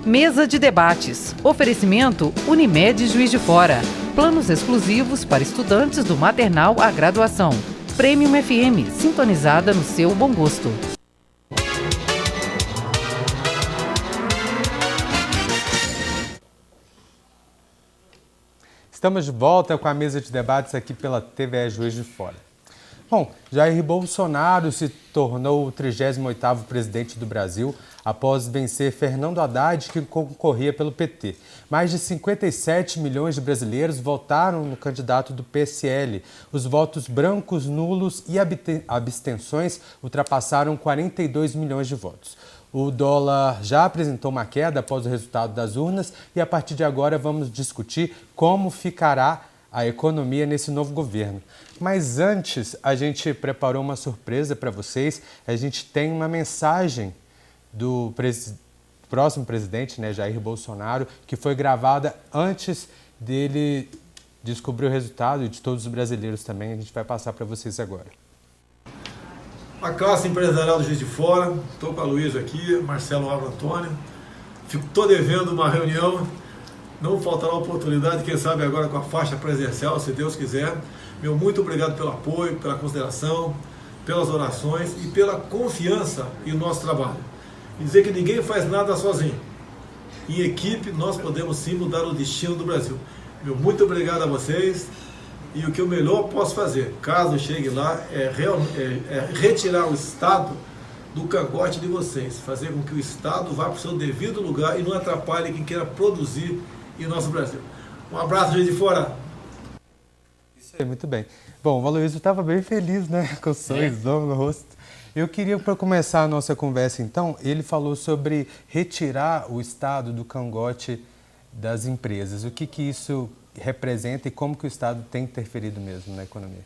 Mesa de debates. Oferecimento Unimed Juiz de Fora. Planos exclusivos para estudantes do maternal à graduação. Premium FM, sintonizada no seu bom gosto. Estamos de volta com a mesa de debates aqui pela TVE Juiz de Fora. Bom, Jair Bolsonaro se tornou o 38º presidente do Brasil após vencer Fernando Haddad, que concorria pelo PT. Mais de 57 milhões de brasileiros votaram no candidato do PSL. Os votos brancos, nulos e abstenções ultrapassaram 42 milhões de votos. O dólar já apresentou uma queda após o resultado das urnas e a partir de agora vamos discutir como ficará a economia nesse novo governo. Mas antes, a gente preparou uma surpresa para vocês. A gente tem uma mensagem do próximo presidente, Jair Bolsonaro, que foi gravada antes dele descobrir o resultado e de todos os brasileiros também. A gente vai passar para vocês agora. A classe empresarial do Juiz de Fora, estou com a Luísa aqui, Marcelo Álvaro Antônio. Estou devendo uma reunião, não faltará oportunidade, quem sabe agora com a faixa presencial, se Deus quiser. Meu muito obrigado pelo apoio, pela consideração, pelas orações e pela confiança em nosso trabalho. E dizer que ninguém faz nada sozinho. Em equipe, nós podemos sim mudar o destino do Brasil. Meu muito obrigado a vocês. E o que eu melhor posso fazer, caso chegue lá, é retirar o Estado do cangote de vocês. Fazer com que o Estado vá para o seu devido lugar e não atrapalhe quem queira produzir em nosso Brasil. Um abraço, Juiz de Fora. Isso aí, muito bem. Bom, o Aloysio estava bem feliz, com o sorrisão no rosto. Eu queria, para começar a nossa conversa, então, ele falou sobre retirar o Estado do cangote das empresas. O que isso representa e como que o Estado tem interferido mesmo na economia?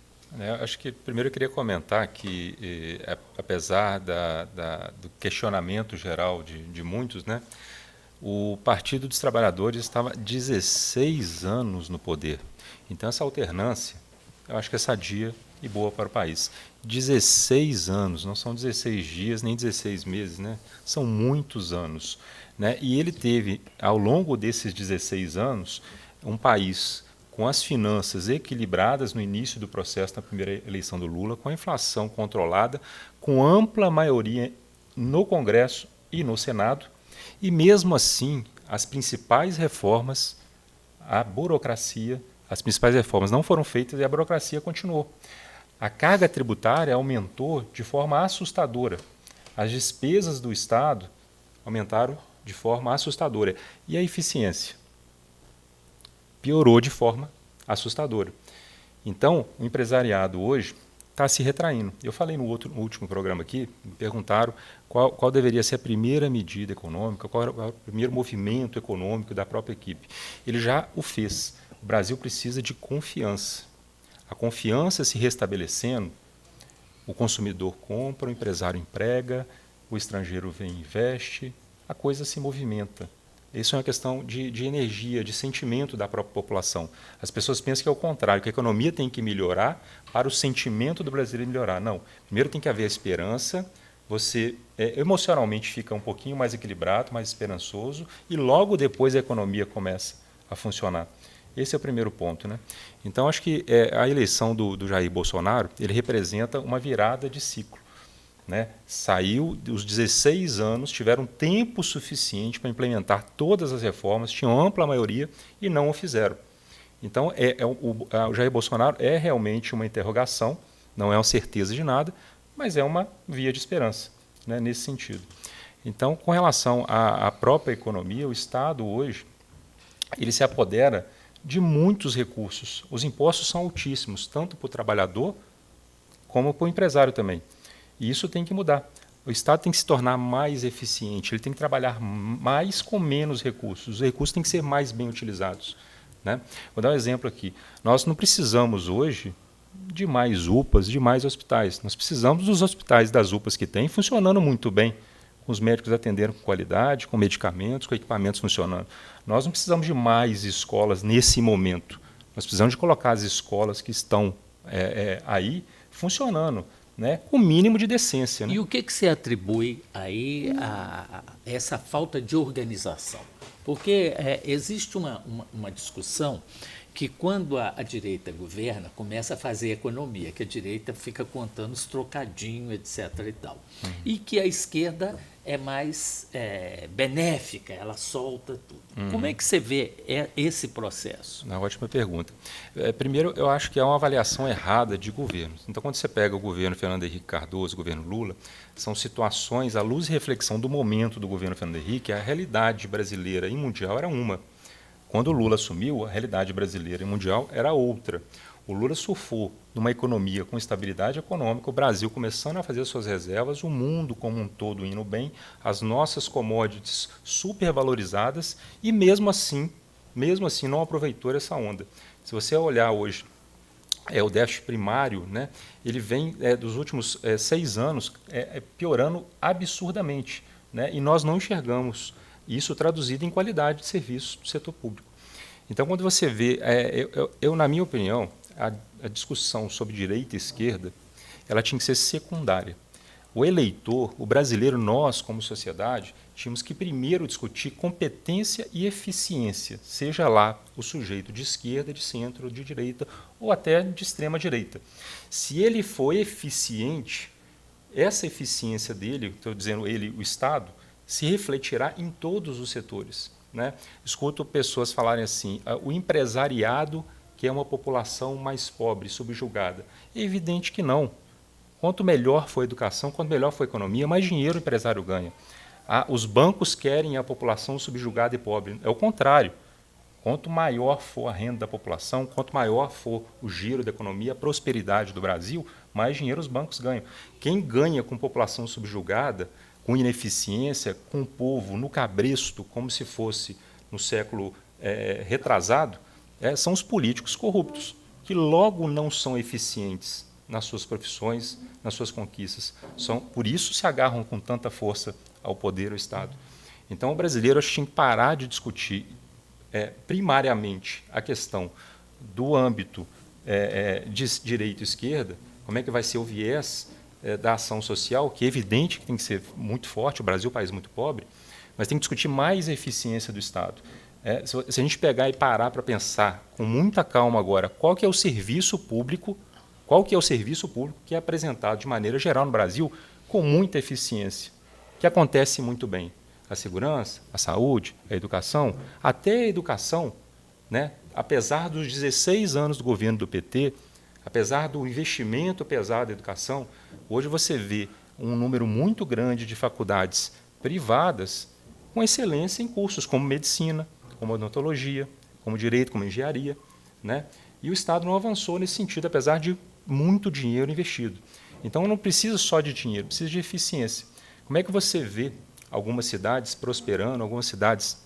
Acho que primeiro eu queria comentar que, apesar do questionamento geral de muitos, o Partido dos Trabalhadores estava 16 anos no poder. Então essa alternância, eu acho que é sadia e boa para o país. 16 anos, não são 16 dias nem 16 meses, são muitos anos. E ele teve, ao longo desses 16 anos, um país com as finanças equilibradas no início do processo, na primeira eleição do Lula, com a inflação controlada, com ampla maioria no Congresso e no Senado, e mesmo assim, as principais reformas, a burocracia, as principais reformas não foram feitas e a burocracia continuou. A carga tributária aumentou de forma assustadora. As despesas do Estado aumentaram de forma assustadora. E a eficiência piorou de forma assustadora. Então, o empresariado hoje está se retraindo. Eu falei no último programa aqui, me perguntaram qual deveria ser a primeira medida econômica, qual era o primeiro movimento econômico da própria equipe. Ele já o fez. O Brasil precisa de confiança. A confiança se restabelecendo, o consumidor compra, o empresário emprega, o estrangeiro vem e investe, a coisa se movimenta. Isso é uma questão de energia, de sentimento da própria população. As pessoas pensam que é o contrário, que a economia tem que melhorar para o sentimento do brasileiro melhorar. Não. Primeiro tem que haver a esperança, você emocionalmente fica um pouquinho mais equilibrado, mais esperançoso, e logo depois a economia começa a funcionar. Esse é o primeiro ponto. Então, acho que a eleição do Jair Bolsonaro ele representa uma virada de ciclo. Saiu dos 16 anos, tiveram tempo suficiente para implementar todas as reformas, tinham ampla maioria e não o fizeram. Então, o Jair Bolsonaro é realmente uma interrogação, não é uma certeza de nada, mas é uma via de esperança, nesse sentido. Então, com relação à própria economia, o Estado hoje ele se apodera de muitos recursos. Os impostos são altíssimos, tanto para o trabalhador como para o empresário também. E isso tem que mudar. O Estado tem que se tornar mais eficiente, ele tem que trabalhar mais com menos recursos. Os recursos têm que ser mais bem utilizados. Vou dar um exemplo aqui. Nós não precisamos hoje de mais UPAs, de mais hospitais. Nós precisamos dos hospitais das UPAs que tem funcionando muito bem, com os médicos atendendo com qualidade, com medicamentos, com equipamentos funcionando. Nós não precisamos de mais escolas nesse momento. Nós precisamos de colocar as escolas que estão aí funcionando, né, com o mínimo de decência. Né? E o que você atribui aí a essa falta de organização? Porque existe uma discussão que quando a direita governa, começa a fazer economia, que a direita fica contando os trocadinhos, etc. e tal. E que a esquerda é mais benéfica, ela solta tudo. Como é que você vê esse processo? Uma ótima pergunta. Primeiro, eu acho que é uma avaliação errada de governos. Então, quando você pega o governo Fernando Henrique Cardoso, o governo Lula, são situações, à luz e reflexão do momento do governo Fernando Henrique, a realidade brasileira e mundial era uma. Quando o Lula assumiu, a realidade brasileira e mundial era outra. O Lula surfou numa economia com estabilidade econômica, o Brasil começando a fazer suas reservas, o mundo como um todo indo bem, as nossas commodities supervalorizadas e mesmo assim não aproveitou essa onda. Se você olhar hoje o déficit primário, né, ele vem dos últimos 6 anos piorando absurdamente, né, e nós não enxergamos isso traduzido em qualidade de serviços do setor público. Então, quando você vê, na minha opinião, a discussão sobre direita e esquerda, ela tinha que ser secundária. O eleitor, o brasileiro, nós, como sociedade, tínhamos que primeiro discutir competência e eficiência, seja lá o sujeito de esquerda, de centro, de direita ou até de extrema direita. Se ele for eficiente, essa eficiência dele, estou dizendo ele, o Estado, se refletirá em todos os setores. Né? Escuto pessoas falarem assim, o empresariado que é uma população mais pobre, subjugada. É evidente que não. Quanto melhor for a educação, quanto melhor for a economia, mais dinheiro o empresário ganha. Os bancos querem a população subjugada e pobre. É o contrário. Quanto maior for a renda da população, quanto maior for o giro da economia, a prosperidade do Brasil, mais dinheiro os bancos ganham. Quem ganha com população subjugada, com ineficiência, com o povo no cabresto, como se fosse no século retrasado, são os políticos corruptos, que logo não são eficientes nas suas profissões, nas suas conquistas. Por isso se agarram com tanta força ao poder, ao Estado. Então, o brasileiro acho que tinha que parar de discutir primariamente a questão do âmbito de direita e esquerda, como é que vai ser o viés da ação social, que é evidente que tem que ser muito forte, o Brasil é um país muito pobre, mas tem que discutir mais a eficiência do Estado. Se a gente pegar e parar para pensar com muita calma agora, qual que é o serviço público que é apresentado de maneira geral no Brasil com muita eficiência, que acontece muito bem. A segurança, a saúde, a educação, até a educação, né, apesar dos 16 anos do governo do PT, apesar do investimento pesado da educação, hoje você vê um número muito grande de faculdades privadas com excelência em cursos como medicina, como odontologia, como direito, como engenharia, né? E o Estado não avançou nesse sentido, apesar de muito dinheiro investido. Então, não precisa só de dinheiro, precisa de eficiência. Como é que você vê algumas cidades prosperando, algumas cidades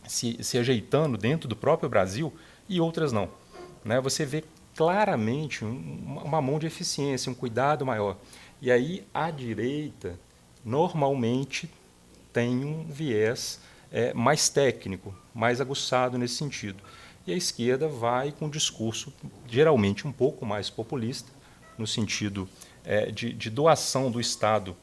se ajeitando dentro do próprio Brasil e outras não? Né? Você vê claramente uma mão de eficiência, um cuidado maior. E aí a direita normalmente tem um viés mais técnico, mais aguçado nesse sentido. E a esquerda vai com um discurso geralmente um pouco mais populista, no sentido de doação do Estado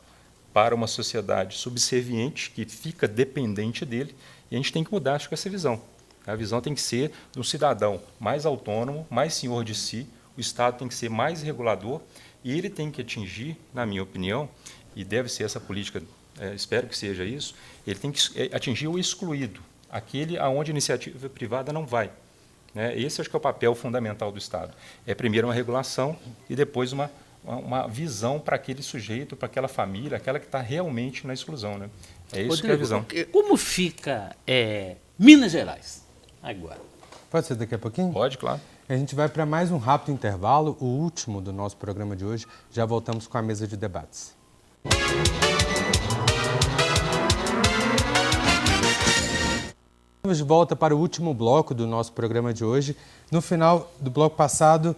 para uma sociedade subserviente que fica dependente dele, e a gente tem que mudar, acho que, essa visão. A visão tem que ser de um cidadão mais autônomo, mais senhor de si, o Estado tem que ser mais regulador, e ele tem que atingir, na minha opinião, e deve ser essa política, espero que seja isso, ele tem que atingir o excluído, aquele aonde a iniciativa privada não vai. Esse acho que é o papel fundamental do Estado. Primeiro uma regulação e depois uma visão para aquele sujeito, para aquela família, aquela que está realmente na exclusão. Né? É isso, Rodrigo, que é a visão. Como fica Minas Gerais agora? Pode ser daqui a pouquinho? Pode, claro. A gente vai para mais um rápido intervalo, o último do nosso programa de hoje. Já voltamos com a mesa de debates. Estamos de volta para o último bloco do nosso programa de hoje. No final do bloco passado,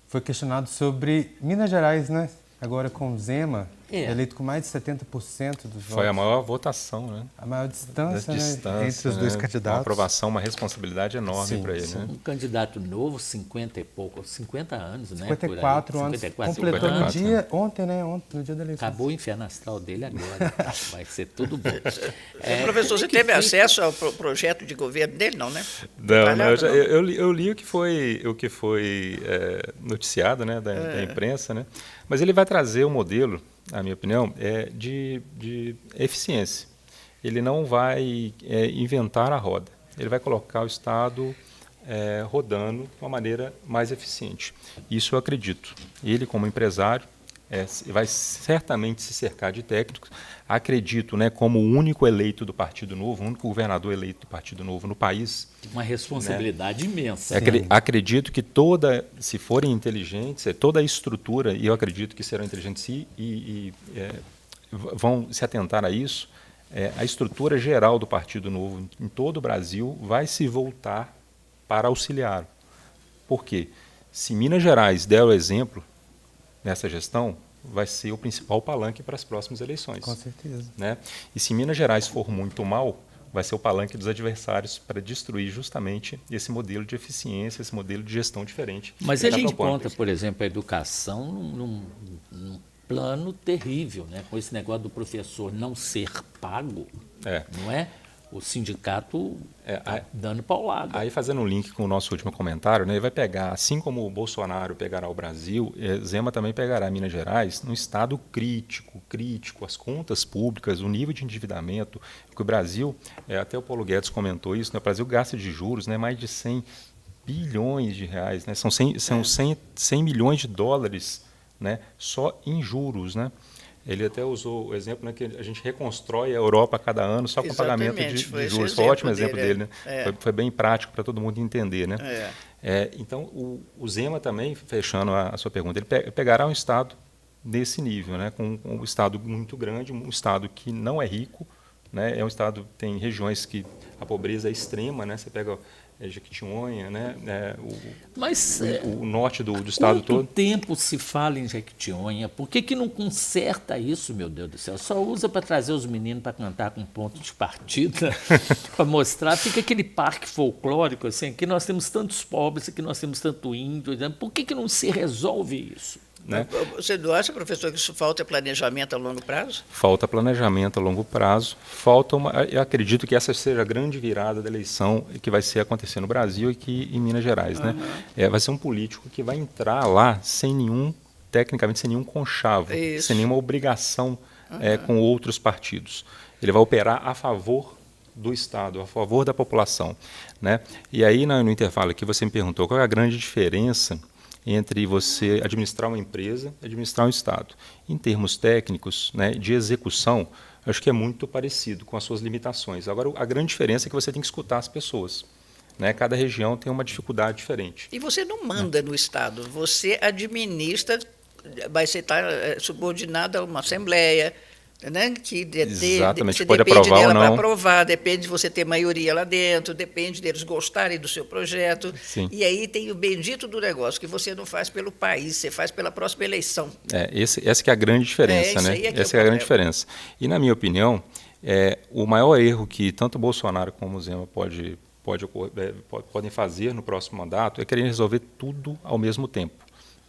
foi questionado sobre Minas Gerais, né? Agora com Zema eleito com mais de 70% dos votos. Foi a maior votação, né? A maior distância, Distância, entre os dois candidatos. Uma aprovação, uma responsabilidade enorme para ele. Né? Um candidato novo, 50 e pouco, 50 anos, né? 54 anos. 54 Completou no anos. dia, ontem, né? Ontem, no dia da eleição. Acabou o inferno astral dele agora. Vai ser tudo bom. Professor, você teve acesso ao projeto de governo dele, não, né? Não, eu li o que foi noticiado, né, da imprensa, né? Mas ele vai trazer um modelo, na minha opinião, de eficiência. Ele não vai inventar a roda. Ele vai colocar o Estado rodando de uma maneira mais eficiente. Isso eu acredito. Ele, como empresário, vai certamente se cercar de técnicos. Acredito, né, como o único eleito do Partido Novo, o único governador eleito do Partido Novo no país. Uma responsabilidade imensa. Acredito que se forem inteligentes, toda a estrutura, e eu acredito que serão inteligentes e vão se atentar a isso, a estrutura geral do Partido Novo em todo o Brasil vai se voltar para auxiliar. Por quê? Se Minas Gerais der o exemplo nessa gestão, vai ser o principal palanque para as próximas eleições. Com certeza. Né? E se Minas Gerais for muito mal, vai ser o palanque dos adversários para destruir justamente esse modelo de eficiência, esse modelo de gestão diferente. Mas ele encontra, por exemplo, a educação num plano terrível, né? Com esse negócio do professor não ser pago, não é? O sindicato dando paulada. Aí, fazendo um link com o nosso último comentário, né, ele vai pegar, assim como o Bolsonaro pegará o Brasil, Zema também pegará Minas Gerais num estado crítico, as contas públicas, o nível de endividamento, que o Brasil, até o Paulo Guedes comentou isso, né, o Brasil gasta de juros, né, mais de 100 bilhões de reais, né, são 100 milhões de dólares, né, só em juros, né? Ele até usou o exemplo, né, que a gente reconstrói a Europa a cada ano só com pagamento de juros. Foi um ótimo exemplo dele, né? Foi bem prático para todo mundo entender, né? Então, o Zema também, fechando a sua pergunta, ele pegará um estado desse nível, né, com um estado muito grande, um estado que não é rico, né, é um estado tem regiões que a pobreza é extrema, né? Você pega Jequitinhonha, né? O norte do estado todo. Quanto tempo se fala em Jequitinhonha? Por que não conserta isso, meu Deus do céu? Só usa para trazer os meninos para cantar com ponto de partida, para mostrar. Fica aquele parque folclórico, assim, aqui nós temos tantos pobres, aqui nós temos tanto índio. Né? Por que não se resolve isso? Né? Você não acha, professor, que isso falta planejamento a longo prazo? Falta planejamento a longo prazo. Eu acredito que essa seja a grande virada da eleição que vai acontecer no Brasil e que em Minas Gerais. Né? Vai ser um político que vai entrar lá tecnicamente, sem nenhum conchavo, sem nenhuma obrigação com outros partidos. Ele vai operar a favor do Estado, a favor da população. Né? E aí, no intervalo aqui, você me perguntou qual é a grande diferença entre você administrar uma empresa e administrar um Estado. Em termos técnicos, né, de execução, acho que é muito parecido com as suas limitações. Agora, a grande diferença é que você tem que escutar as pessoas. Né? Cada região tem uma dificuldade diferente. E você não manda no Estado, você administra, vai estar subordinado a uma assembleia, né? Que exatamente, depende pode aprovar dela ou não. para aprovar, depende de você ter maioria lá dentro, depende deles gostarem do seu projeto. Sim. E aí tem o bendito do negócio, que você não faz pelo país, você faz pela próxima eleição. Essa que é a grande diferença. Né? Essa é a grande diferença. E, na minha opinião, o maior erro que tanto o Bolsonaro como o Zema podem fazer no próximo mandato é querer resolver tudo ao mesmo tempo.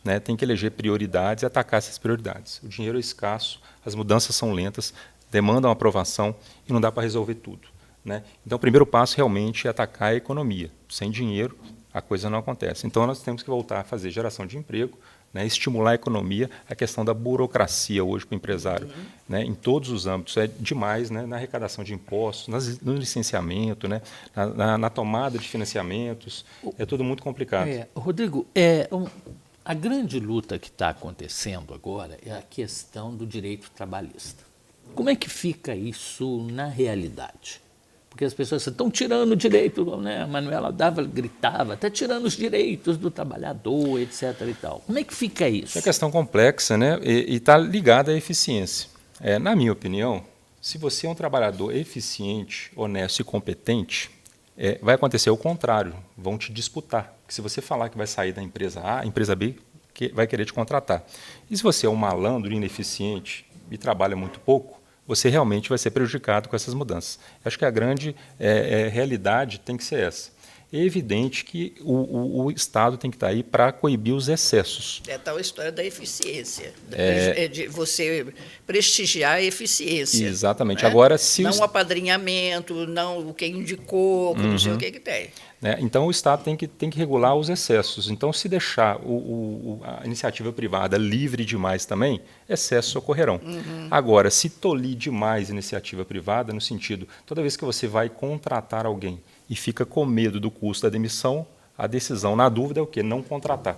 Né? Tem que eleger prioridades e atacar essas prioridades. O dinheiro é escasso, as mudanças são lentas, demandam aprovação e não dá para resolver tudo. Né? Então, o primeiro passo realmente é atacar a economia. Sem dinheiro, a coisa não acontece. Então, nós temos que voltar a fazer geração de emprego, né? Estimular a economia, a questão da burocracia hoje para o empresário, né? Em todos os âmbitos. É demais, né? Na arrecadação de impostos, no licenciamento, né? na tomada de financiamentos. É tudo muito complicado. Rodrigo, a grande luta que está acontecendo agora é a questão do direito trabalhista. Como é que fica isso na realidade? Porque as pessoas estão tirando o direito, né? A Manuela gritava, está tirando os direitos do trabalhador, etc. e tal. Como é que fica isso? É uma questão complexa, né? E está ligada à eficiência. Na minha opinião, se você é um trabalhador eficiente, honesto e competente, vai acontecer o contrário, vão te disputar. Porque se você falar que vai sair da empresa A, a empresa B vai querer te contratar. E se você é um malandro, ineficiente e trabalha muito pouco, você realmente vai ser prejudicado com essas mudanças. Acho que a grande realidade tem que ser essa. É evidente que o Estado tem que estar aí para coibir os excessos. É tal história da eficiência, de você prestigiar a eficiência. Exatamente. Né? Agora, se não o apadrinhamento, não o quem indicou, não sei o que tem. Né? Então, o Estado tem que regular os excessos. Então, se deixar a iniciativa privada livre demais também, excessos ocorrerão. Agora, se tolir demais a iniciativa privada, no sentido, toda vez que você vai contratar alguém e fica com medo do custo da demissão, a decisão, na dúvida, é o quê? Não contratar.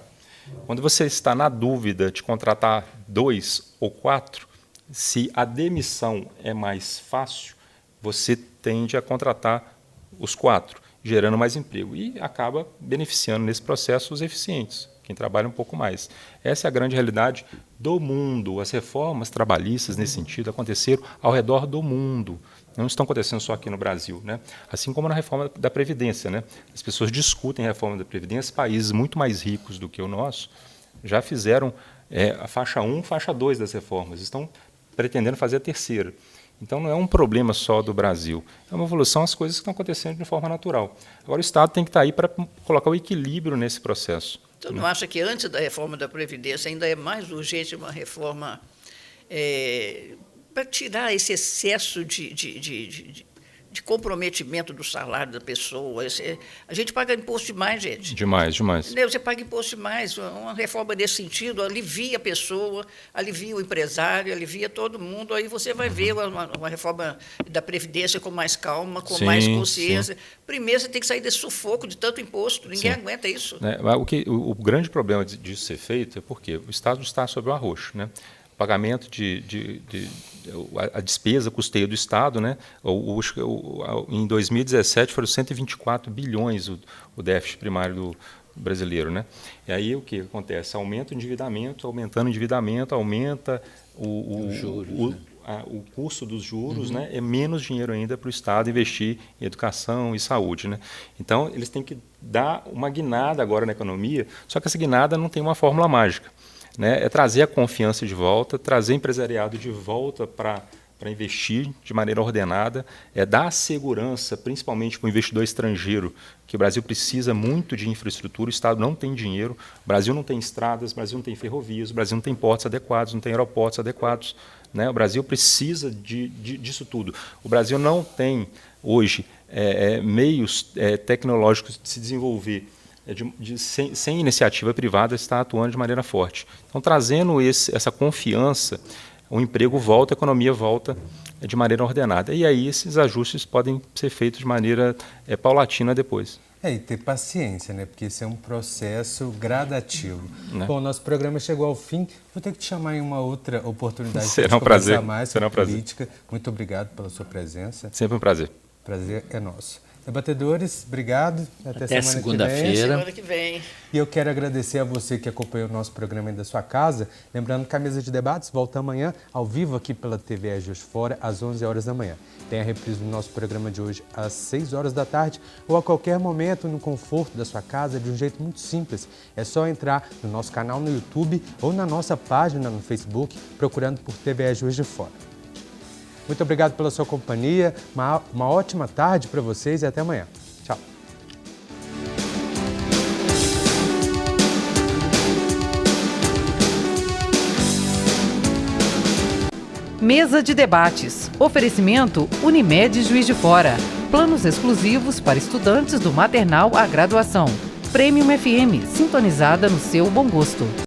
Quando você está na dúvida de contratar 2 ou 4, se a demissão é mais fácil, você tende a contratar os 4, gerando mais emprego. E acaba beneficiando nesse processo os eficientes, quem trabalha um pouco mais. Essa é a grande realidade do mundo. As reformas trabalhistas, nesse sentido, aconteceram ao redor do mundo. Não estão acontecendo só aqui no Brasil, né? Assim como na reforma da Previdência, né? As pessoas discutem a reforma da Previdência, países muito mais ricos do que o nosso já fizeram a faixa 1, faixa 2 das reformas, estão pretendendo fazer a terceira. Então não é um problema só do Brasil, é uma evolução às coisas que estão acontecendo de forma natural. Agora o Estado tem que estar aí para colocar o equilíbrio nesse processo. Você não acha que antes da reforma da Previdência ainda é mais urgente uma reforma para tirar esse excesso de comprometimento do salário da pessoa? A gente paga imposto demais, gente. Demais. Você paga imposto demais. Uma reforma desse sentido alivia a pessoa, alivia o empresário, alivia todo mundo. Aí você vai ver uma reforma da Previdência com mais calma, com mais consciência. Sim. Primeiro, você tem que sair desse sufoco de tanto imposto. Ninguém aguenta isso. O grande problema disso ser feito é porque o Estado está sob o arroxo, né? O pagamento a despesa, custeio do Estado, né? Em 2017 foram 124 bilhões o déficit primário do brasileiro, né? E aí o que acontece? Aumenta o endividamento, aumentando o endividamento, aumenta o custo dos juros, né? É menos dinheiro ainda para o Estado investir em educação e saúde, né? Então, eles têm que dar uma guinada agora na economia, só que essa guinada não tem uma fórmula mágica. Né, é trazer a confiança de volta, trazer o empresariado de volta para investir de maneira ordenada, dar segurança, principalmente para o investidor estrangeiro, que o Brasil precisa muito de infraestrutura, o Estado não tem dinheiro, o Brasil não tem estradas, o Brasil não tem ferrovias, o Brasil não tem portos adequados, não tem aeroportos adequados. Né, o Brasil precisa disso tudo. O Brasil não tem, hoje, meios tecnológicos de se desenvolver sem iniciativa privada, está atuando de maneira forte. Então, trazendo essa confiança, o emprego volta, a economia volta de maneira ordenada. E aí esses ajustes podem ser feitos de maneira paulatina depois. E ter paciência, né? Porque esse é um processo gradativo. Né? Bom, nosso programa chegou ao fim. Vou ter que te chamar em uma outra oportunidade para conversar mais sobre política. Muito obrigado pela sua presença. Sempre um prazer. Prazer é nosso. Debatedores, obrigado. Até segunda-feira. Que vem. E eu quero agradecer a você que acompanhou o nosso programa aí da sua casa. Lembrando que a mesa de debates volta amanhã, ao vivo aqui pela TV Juiz de Fora, às 11 horas da manhã. Tem a reprise do nosso programa de hoje às 6 horas da tarde ou a qualquer momento no conforto da sua casa, de um jeito muito simples. É só entrar no nosso canal no YouTube ou na nossa página no Facebook, procurando por TV Juiz de Fora. Muito obrigado pela sua companhia, uma ótima tarde para vocês e até amanhã. Tchau. Mesa de debates. Oferecimento Unimed Juiz de Fora. Planos exclusivos para estudantes do maternal à graduação. Premium FM, sintonizada no seu bom gosto.